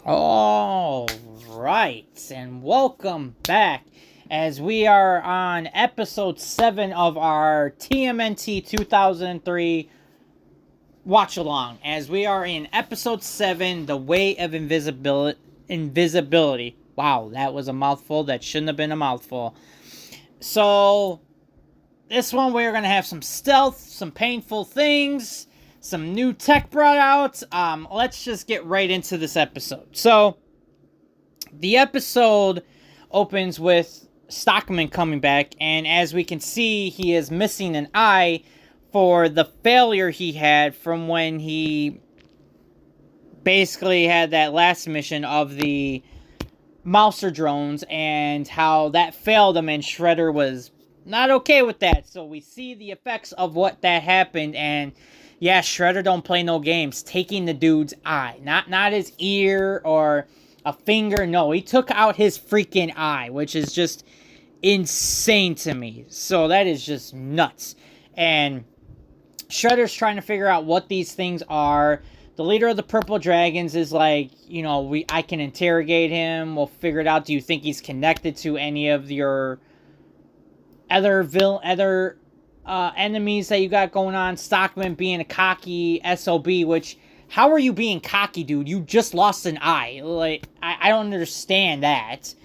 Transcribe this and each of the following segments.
All right, and welcome back as we are on episode 7 of our TMNT 2003 watch along. As we are in episode 7, The Way of Invisibility. Wow, that was a mouthful. That shouldn't have been a mouthful. So, this one we're going to have some stealth, some painful things, some new tech brought out. Let's just get right into this episode. So, the episode opens with Stockman coming back, and as we can see, he is missing an eye for the failure he had from when he basically had that last mission of the Mouser drones, and how that failed him, and Shredder was not okay with that. So we see the effects of what that happened, and yeah, Shredder don't play no games. Taking the dude's eye. Not his ear or a finger. No, he took out his freaking eye, which is just insane to me. So that is just nuts. And Shredder's trying to figure out what these things are. The leader of the Purple Dragons is like, you know, I can interrogate him. We'll figure it out. Do you think he's connected to any of your other enemies that you got going on? Stockman being a cocky SOB, which, how are you being cocky, dude? You just lost an eye. Like, I don't understand that.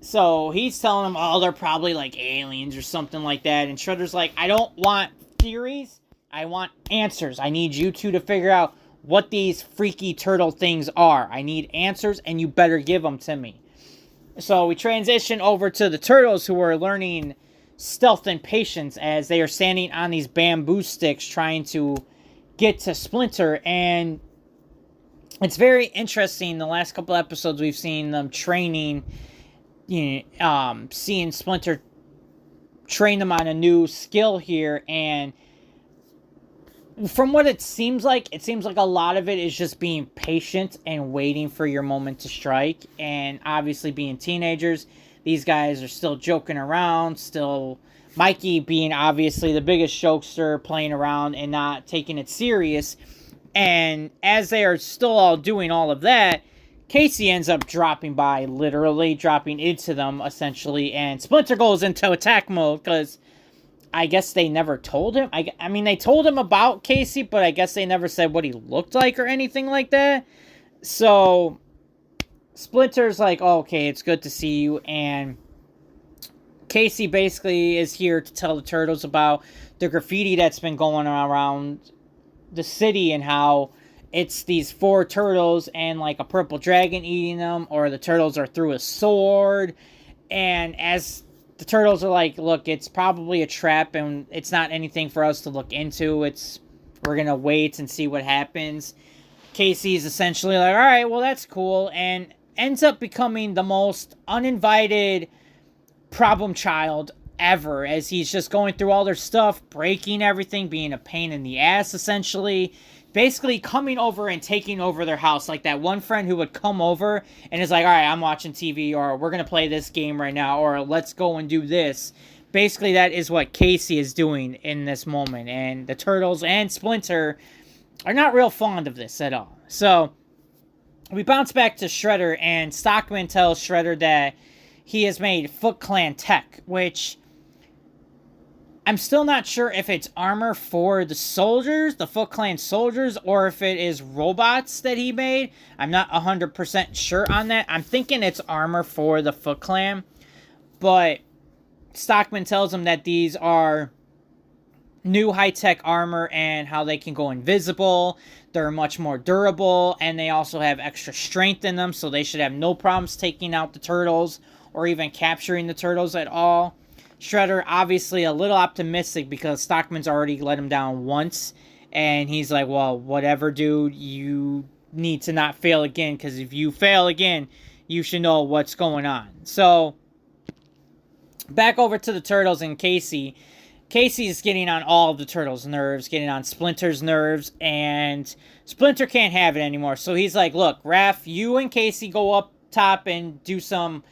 So he's telling them, oh, they're probably like aliens or something like that. And Shredder's like, I don't want theories. I want answers. I need you two to figure out what these freaky turtle things are. I need answers, and you better give them to me. So we transition over to the turtles, who are learning stealth and patience as they are standing on these bamboo sticks trying to get to Splinter. And it's very interesting. The last couple episodes we've seen them training, seeing Splinter train them on a new skill here, and from what it seems like a lot of it is just being patient and waiting for your moment to strike. And obviously, being teenagers, these guys are still joking around, still Mikey being obviously the biggest jokester, playing around and not taking it serious. And as they are still all doing all of that, Casey ends up dropping by, literally dropping into them, essentially, and Splinter goes into attack mode, because I guess they never told him. I mean, they told him about Casey, but I guess they never said what he looked like or anything like that. So Splinter's like, oh, okay, it's good to see you. And Casey basically is here to tell the turtles about the graffiti that's been going around the city, and how it's these 4 turtles and like a purple dragon eating them, or the turtles are through a sword. And as the turtles are like, look, it's probably a trap, and it's not anything for us to look into. We're going to wait and see what happens. Casey's essentially like, all right, well, that's cool, and ends up becoming the most uninvited problem child ever, as he's just going through all their stuff, breaking everything, being a pain in the ass, essentially. Basically coming over and taking over their house, like that one friend who would come over and is like, all right, I'm watching TV, or we're going to play this game right now, or let's go and do this. Basically, that is what Casey is doing in this moment, and the Turtles and Splinter are not real fond of this at all. So we bounce back to Shredder, and Stockman tells Shredder that he has made Foot Clan tech, which I'm still not sure if it's armor for the soldiers, the Foot Clan soldiers, or if it is robots that he made. I'm not 100% sure on that. I'm thinking it's armor for the Foot Clan. But Stockman tells him that these are new high-tech armor, and how they can go invisible. They're much more durable, and they also have extra strength in them, so they should have no problems taking out the turtles or even capturing the turtles at all. Shredder, obviously a little optimistic, because Stockman's already let him down once. And he's like, well, whatever, dude. You need to not fail again, because if you fail again, you should know what's going on. So, back over to the turtles and Casey. Casey's getting on all of the turtles' nerves, getting on Splinter's nerves, and Splinter can't have it anymore. So he's like, look, Raph, you and Casey go up top and do some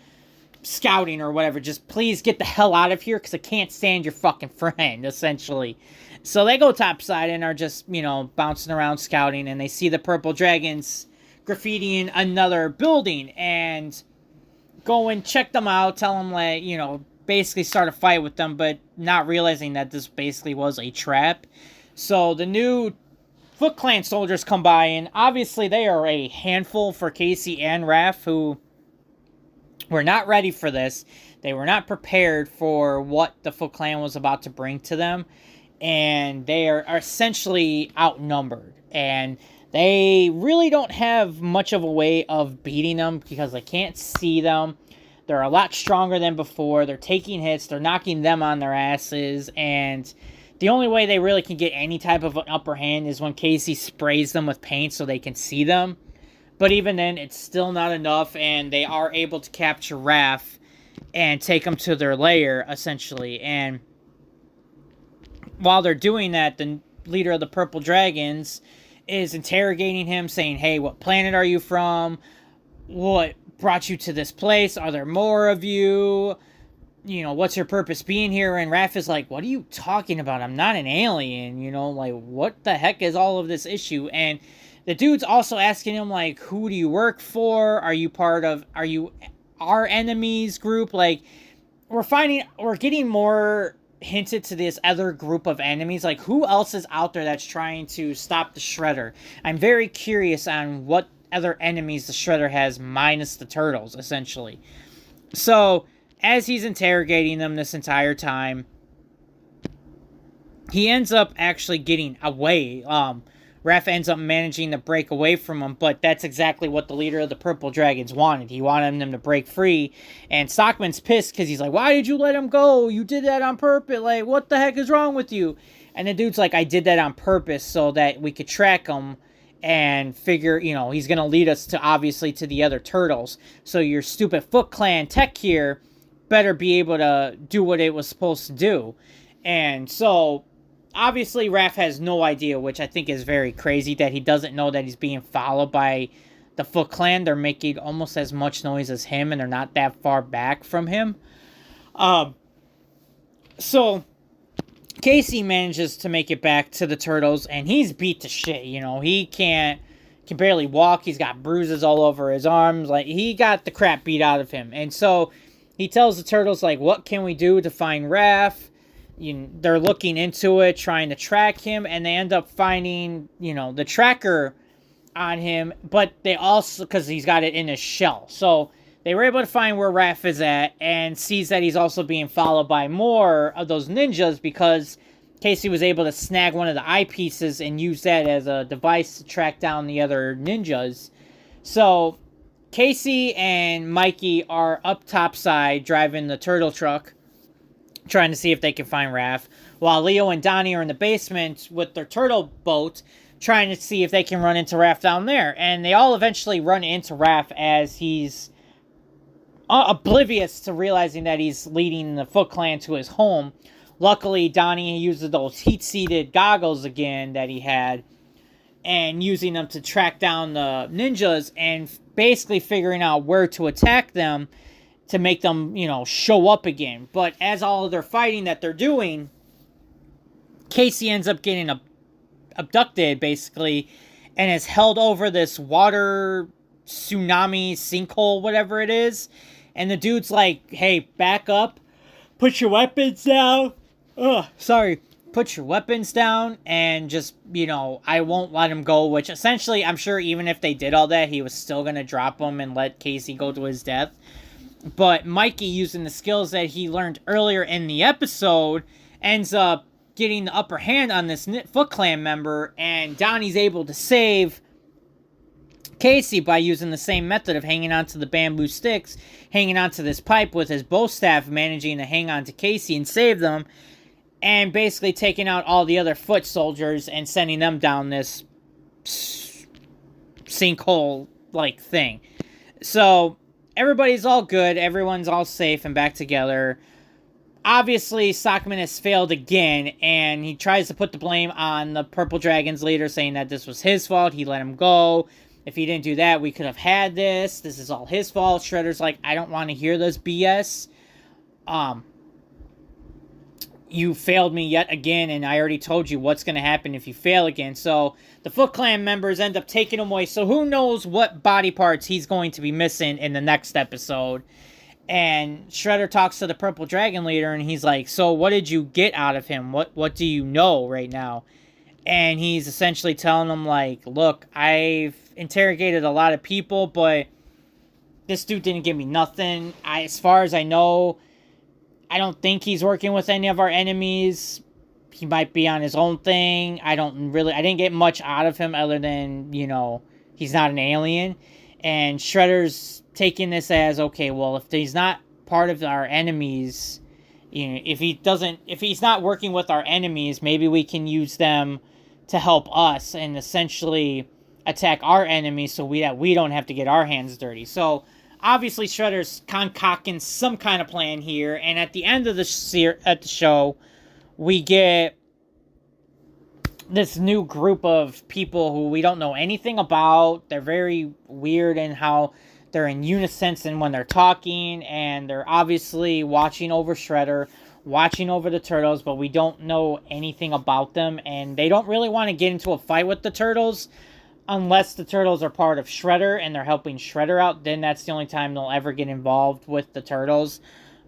scouting or whatever. Just please get the hell out of here, because I can't stand your fucking friend, essentially. So they go topside and are just, bouncing around scouting, and they see the purple dragons graffitiing another building, and go and check them out, tell them, like, you know, basically start a fight with them, but not realizing that this basically was a trap. So the new Foot Clan soldiers come by, and obviously they are a handful for Casey and Raph, who were not ready for this. They were not prepared for what the Foot Clan was about to bring to them, and they are essentially outnumbered, and they really don't have much of a way of beating them because they can't see them. They're a lot stronger than before. They're taking hits. They're knocking them on their asses. And the only way they really can get any type of an upper hand is when Casey sprays them with paint so they can see them. But even then, it's still not enough. And they are able to capture Raph and take him to their lair, essentially. And while they're doing that, the leader of the Purple Dragons is interrogating him, saying, hey, what planet are you from? What brought you to this place? Are there more of you? You know, what's your purpose being here? And Raph is like, what are you talking about? I'm not an alien, you know, like, what the heck is all of this issue? And the dude's also asking him, like, who do you work for? Are you our enemies group? Like, we're getting more hinted to this other group of enemies. Like, who else is out there that's trying to stop the Shredder? I'm very curious on what other enemies the Shredder has, minus the turtles, essentially. So, as he's interrogating them this entire time, he ends up actually getting away. Raph ends up managing to break away from him, but that's exactly what the leader of the Purple Dragons wanted. He wanted them to break free, and Stockman's pissed because he's like, why did you let him go? You did that on purpose. Like, what the heck is wrong with you? And the dude's like, I did that on purpose so that we could track him and figure, you know, he's going to lead us to, obviously, to the other turtles. So your stupid Foot Clan tech here better be able to do what it was supposed to do. And so obviously, Raph has no idea, which I think is very crazy, that he doesn't know that he's being followed by the Foot Clan. They're making almost as much noise as him, and they're not that far back from him. So Casey manages to make it back to the turtles, and he's beat to shit. You know, he can barely walk. He's got bruises all over his arms. Like, he got the crap beat out of him. And so he tells the turtles, like, what can we do to find Raph? They're looking into it, trying to track him, and they end up finding, you know, the tracker on him, but they also, because he's got it in his shell. So they were able to find where Raph is at, and sees that he's also being followed by more of those ninjas, because Casey was able to snag one of the eyepieces and use that as a device to track down the other ninjas. So Casey and Mikey are up topside driving the turtle truck, trying to see if they can find Raph, while Leo and Donnie are in the basement with their turtle boat, trying to see if they can run into Raph down there. And they all eventually run into Raph as he's oblivious to realizing that he's leading the Foot Clan to his home. Luckily, Donnie uses those heat-seated goggles again that he had, and using them to track down the ninjas, and basically figuring out where to attack them to make them, you know, show up again. But as all of their fighting that they're doing, Casey ends up getting abducted, basically, and is held over this water tsunami sinkhole, whatever it is. And the dude's like, hey, back up, put your weapons down. Put your weapons down, and just, you know, I won't let him go. Which essentially, I'm sure even if they did all that, he was still going to drop him and let Casey go to his death. But Mikey, using the skills that he learned earlier in the episode, ends up getting the upper hand on this Foot Clan member, and Donnie's able to save Casey by using the same method of hanging onto the bamboo sticks, hanging onto this pipe with his bow staff, managing to hang on to Casey and save them, and basically taking out all the other foot soldiers and sending them down this sinkhole-like thing. So everybody's all good, everyone's all safe and back together. Obviously, Stockman has failed again, and he tries to put the blame on the Purple Dragon's leader, saying that this was his fault, he let him go. If he didn't do that, we could have had this. This is all his fault. Shredder's like, I don't want to hear this BS. you failed me yet again, and I already told you what's going to happen if you fail again. So the Foot Clan members end up taking him away. So who knows what body parts he's going to be missing in the next episode. And Shredder talks to the Purple Dragon leader, and he's like, so what did you get out of him? What do you know right now? And he's essentially telling them, like, look, I've interrogated a lot of people, but this dude didn't give me nothing. As far as I know, I don't think he's working with any of our enemies. He might be on his own thing. I didn't get much out of him other than, he's not an alien. And Shredder's taking this as, okay, well, if he's not part of our enemies, if he's not working with our enemies, maybe we can use them to help us and essentially attack our enemies so we don't have to get our hands dirty. So obviously Shredder's concocting some kind of plan here, and at the end of the show, we get this new group of people who we don't know anything about. They're very weird in how they're in unison and when they're talking, and they're obviously watching over Shredder, watching over the Turtles, but we don't know anything about them, and they don't really want to get into a fight with the Turtles unless the Turtles are part of Shredder and they're helping Shredder out. Then that's the only time they'll ever get involved with the Turtles.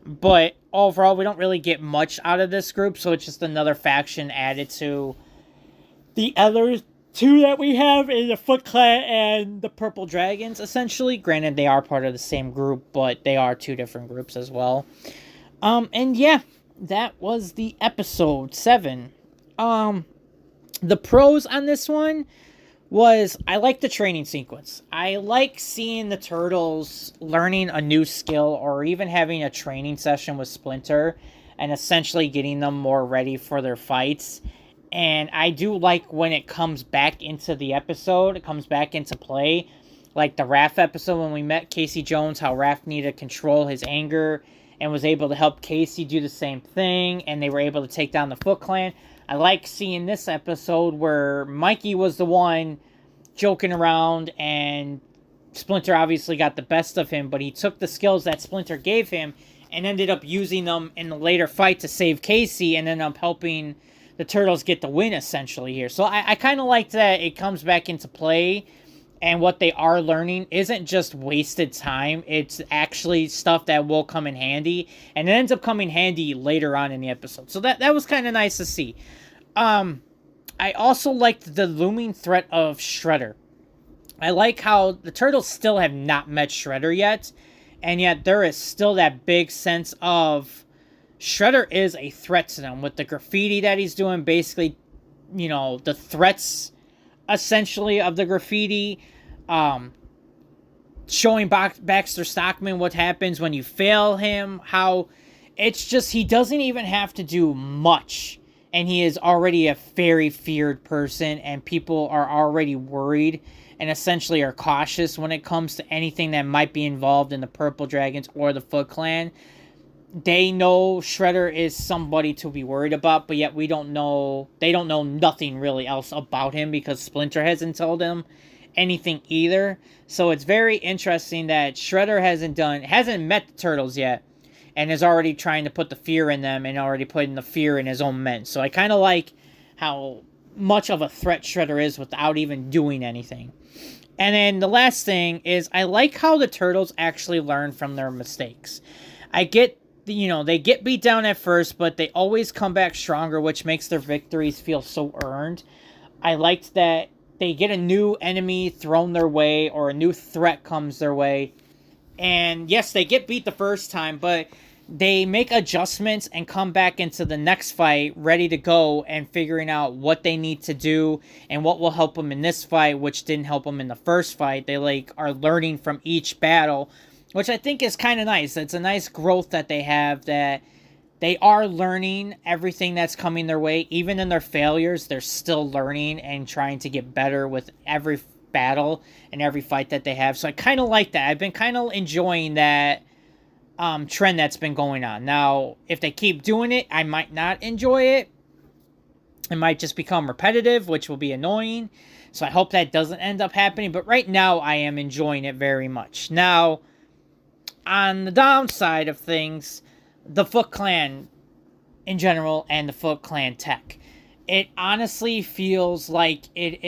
But overall, we don't really get much out of this group, so it's just another faction added to the other two that we have in the Foot Clan and the Purple Dragons, essentially. Granted, they are part of the same group, but they are two different groups as well. And yeah, that was the episode 7. The pros on this one was, I like the training sequence. I like seeing the Turtles learning a new skill or even having a training session with Splinter and essentially getting them more ready for their fights. And I do like when it comes back into the episode, it comes back into play. Like the Raph episode when we met Casey Jones, how Raph needed to control his anger and was able to help Casey do the same thing, and they were able to take down the Foot Clan. I like seeing this episode where Mikey was the one joking around, and Splinter obviously got the best of him, but he took the skills that Splinter gave him and ended up using them in the later fight to save Casey, and ended up helping the Turtles get the win, essentially, here. So I kind of like that it comes back into play, and what they are learning isn't just wasted time. It's actually stuff that will come in handy, and it ends up coming handy later on in the episode. So that was kind of nice to see. I also liked the looming threat of Shredder. I like how the Turtles still have not met Shredder yet, and yet there is still that big sense of Shredder is a threat to them with the graffiti that he's doing. Basically, the threats essentially of the graffiti, showing Baxter Stockman what happens when you fail him, how it's just he doesn't even have to do much, and he is already a very feared person, and people are already worried and essentially are cautious when it comes to anything that might be involved in the Purple Dragons or the Foot Clan. They know Shredder is somebody to be worried about, but yet they don't know nothing really else about him because Splinter hasn't told them anything either. So it's very interesting that Shredder hasn't met the Turtles yet, and is already trying to put the fear in them and already putting the fear in his own men. So I kind of like how much of a threat Shredder is without even doing anything. And then the last thing is, I like how the Turtles actually learn from their mistakes. I get, they get beat down at first, but they always come back stronger, which makes their victories feel so earned. I liked that they get a new enemy thrown their way, or a new threat comes their way. And yes, they get beat the first time, but they make adjustments and come back into the next fight ready to go and figuring out what they need to do and what will help them in this fight, which didn't help them in the first fight. They are learning from each battle, which I think is kind of nice. It's a nice growth that they have, that they are learning everything that's coming their way. Even in their failures, they're still learning and trying to get better with every battle and every fight that they have. So I kind of like that. I've been kind of enjoying that trend that's been going on. Now, if they keep doing it, I might not enjoy it. It might just become repetitive, which will be annoying. So I hope that doesn't end up happening. But right now, I am enjoying it very much. Now, on the downside of things, the Foot Clan in general and the Foot Clan tech. It honestly feels like it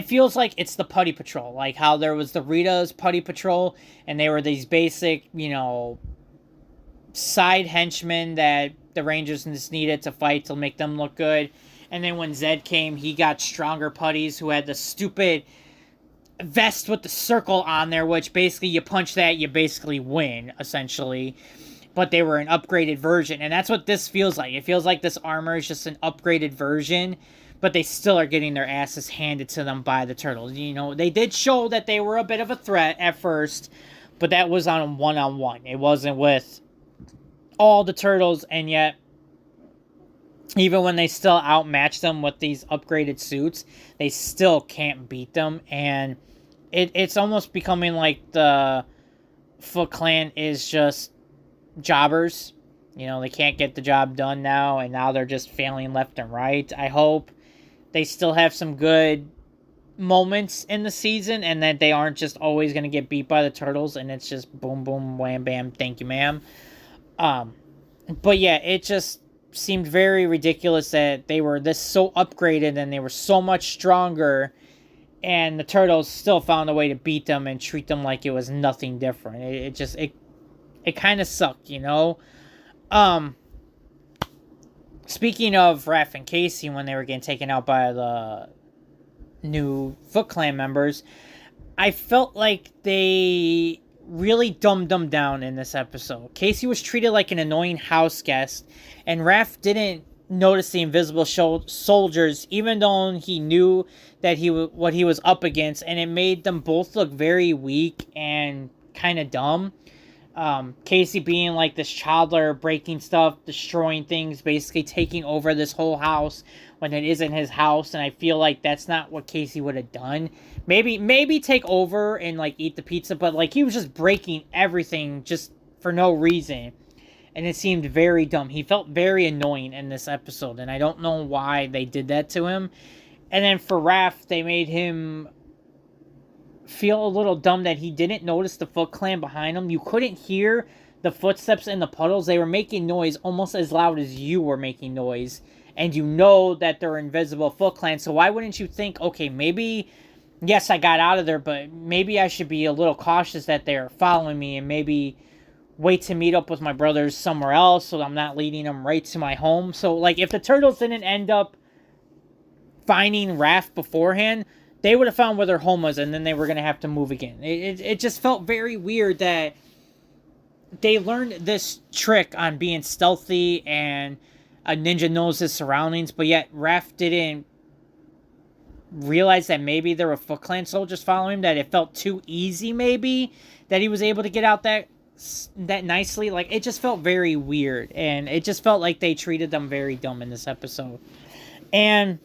feels like it's the Putty Patrol, like how there was the Rita's Putty Patrol, and they were these basic, side henchmen that the Rangers just needed to fight to make them look good. And then when Zed came, he got stronger putties who had the stupid vest with the circle on there, which basically you punch that, you basically win, essentially. But they were an upgraded version, and that's what this feels like. It feels like this armor is just an upgraded version, but they still are getting their asses handed to them by the Turtles. They did show that they were a bit of a threat at first, but that was on one-on-one. It wasn't with all the Turtles, and yet even when they still outmatch them with these upgraded suits, they still can't beat them, and it's almost becoming like the Foot Clan is just jobbers. They can't get the job done now, and now they're just failing left and right. I hope they still have some good moments in the season, and that they aren't just always going to get beat by the Turtles, and it's just boom, boom, wham, bam, thank you, ma'am. But yeah, it just seemed very ridiculous that they were this so upgraded and they were so much stronger, and the Turtles still found a way to beat them and treat them like it was nothing different. It kind of sucked, Speaking of Raph and Casey, when they were getting taken out by the new Foot Clan members, I felt like they really dumbed them down in this episode. Casey was treated like an annoying house guest, and Raph didn't notice the invisible soldiers, even though he knew that what he was up against, and it made them both look very weak and kind of dumb. Casey being like this toddler, breaking stuff, destroying things, basically taking over this whole house when it isn't his house, and I feel like that's not what Casey would have done. Maybe take over and like eat the pizza, but like he was just breaking everything just for no reason, and it seemed very dumb. He felt very annoying in this episode, and I don't know why they did that to him. And then for Raph, they made him feel a little dumb that he didn't notice the Foot Clan behind him. You couldn't hear the footsteps in the puddles. They were making noise almost as loud as you were making noise, and you know that they're invisible Foot Clan, so why wouldn't you think, okay, maybe, yes, I got out of there, but maybe I should be a little cautious that they're following me, and maybe wait to meet up with my brothers somewhere else so I'm not leading them right to my home. So, like, if the Turtles didn't end up finding Raph beforehand, they would have found where their home was, and then they were going to have to move again. It just felt very weird that they learned this trick on being stealthy and a ninja knows his surroundings, but yet Raph didn't realize that maybe there were Foot Clan soldiers following him, that it felt too easy maybe, that he was able to get out that nicely. Like, it just felt very weird, and it just felt like they treated them very dumb in this episode. And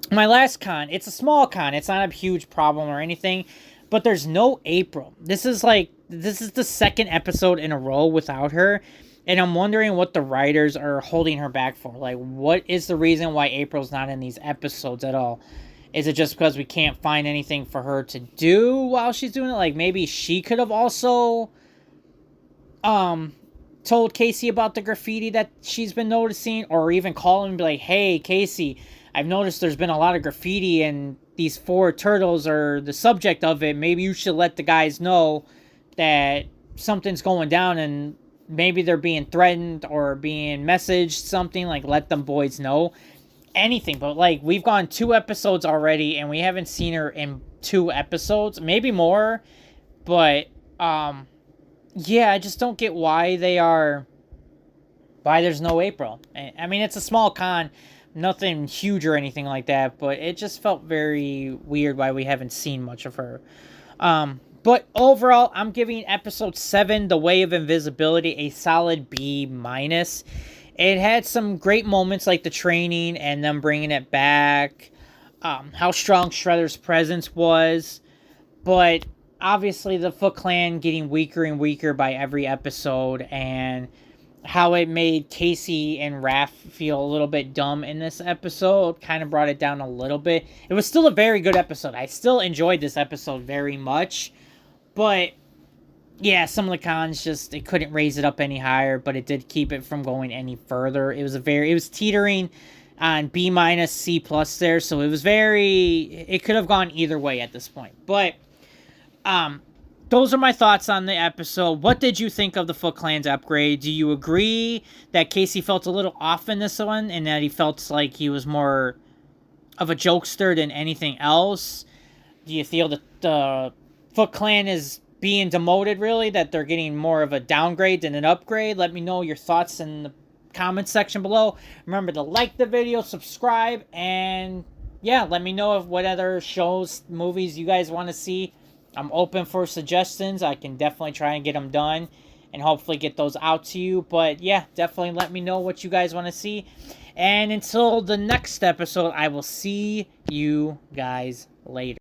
my last con, it's a small con, it's not a huge problem or anything, but there's no April. This is the second episode in a row without her, and I'm wondering what the writers are holding her back for. Like, what is the reason why April's not in these episodes at all? Is it just because we can't find anything for her to do while she's doing it? Like, maybe she could have also told Casey about the graffiti that she's been noticing, or even call him and be like, hey, Casey, I've noticed there's been a lot of graffiti and these 4 turtles are the subject of it. Maybe you should let the guys know that something's going down and maybe they're being threatened or being messaged, something. Like, let them boys know. Anything. But, like, we've gone 2 episodes already and we haven't seen her in 2 episodes. Maybe more. But, yeah, I just don't get why there's no April. I mean, it's a small con. Nothing huge or anything like that, but it just felt very weird why we haven't seen much of her. But overall, I'm giving episode 7, The Way of Invisibility, a solid B-. It had some great moments like the training and them bringing it back, how strong Shredder's presence was, but obviously the Foot Clan getting weaker and weaker by every episode, and how it made Casey and Raph feel a little bit dumb in this episode kind of brought it down a little bit. It was still a very good episode. I still enjoyed this episode very much, but Yeah, some of the cons just it couldn't raise it up any higher, but it did keep it from going any further. It was teetering on B minus C plus there, so it could have gone either way at this point. But those are my thoughts on the episode. What did you think of the Foot Clan's upgrade? Do you agree that Casey felt a little off in this one and that he felt like he was more of a jokester than anything else? Do you feel that the Foot Clan is being demoted, really? That they're getting more of a downgrade than an upgrade? Let me know your thoughts in the comments section below. Remember to like the video, subscribe, and yeah, let me know what other shows, movies you guys want to see. I'm open for suggestions. I can definitely try and get them done and hopefully get those out to you. But yeah, definitely let me know what you guys want to see. And until the next episode, I will see you guys later.